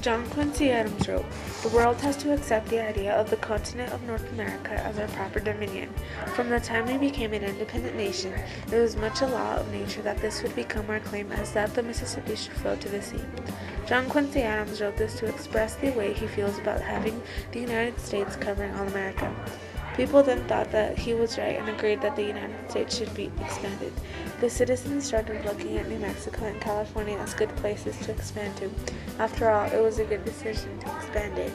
John Quincy Adams wrote, "The world has to accept the idea of the continent of North America as our proper dominion. From the time we became an independent nation, it was much a law of nature that this would become our claim as that the Mississippi should flow to the sea." John Quincy Adams wrote this to express the way he feels about having the United States covering all America. People then thought that he was right and agreed that the United States should be expanded. The citizens started looking at New Mexico and California as good places to expand to. After all, it was a good decision to expand it.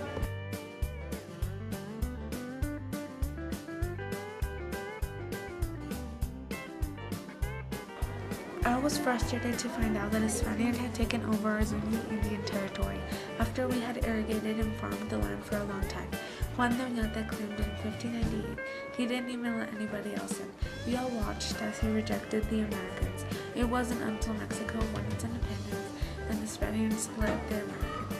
I was frustrated to find out that a Spaniard had taken over our Zuni Indian territory after we had irrigated and farmed the land for a long time. Juan de Oñate claimed in 1598 he didn't even let anybody else in. We all watched as he rejected the Americans. It wasn't until Mexico won its independence and the Spaniards split the Americans.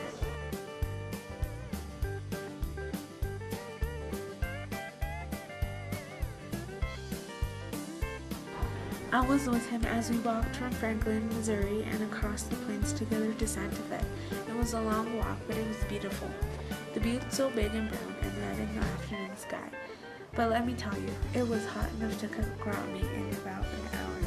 I was with him as we walked from Franklin, Missouri, and across the plains together to Santa Fe. It was a long walk, but it was beautiful. The buttes so big and brown and red in the afternoon sky. But let me tell you, it was hot enough to cook ground meat in about an hour.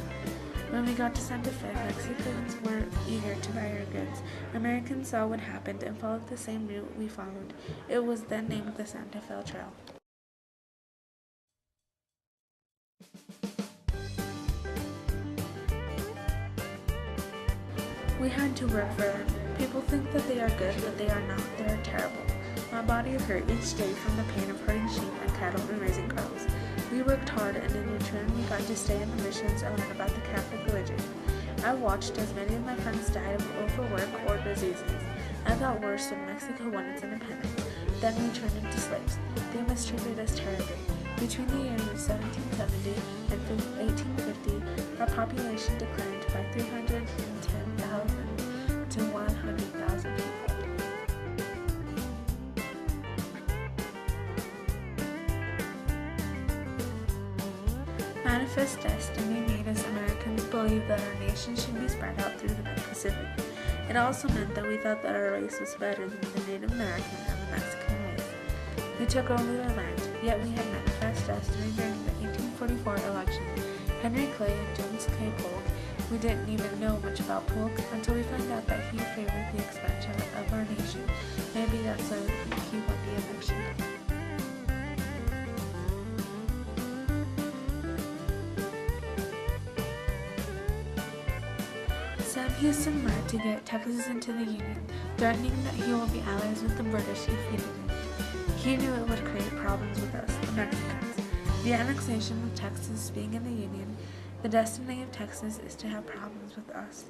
When we got to Santa Fe, Mexicans were eager to buy our goods. Americans saw what happened and followed the same route we followed. It was then named the Santa Fe Trail. We had to work for them. People think that they are good, but they are not. They are terrible. My body hurt each day from the pain of herding sheep and cattle and raising crows. We worked hard, and in return we got to stay in the missions and learn about the Catholic religion. I watched as many of my friends died of overwork or diseases. I got worse when Mexico won its independence. Then we turned into slaves. They mistreated us terribly. Between the years of 1770 and 1850, our population declined by 310,000 to 100,000 people. Manifest Destiny made us Americans believe that our nation should be spread out through the Pacific. It also meant that we thought that our race was better than the Native American and the Mexican race. We took over their land, yet we had manifest destiny during the 1844 election. Henry Clay and James K. Polk. We didn't even know much about Polk until we found out that he favored the expansion of our nation. Maybe that's why he won the election. Sam Houston lied to get Texas into the Union, threatening that he will be allies with the British if he didn't. He knew it would create problems with us, the Mexicans. The annexation of Texas being in the Union, the destiny of Texas is to have problems with us.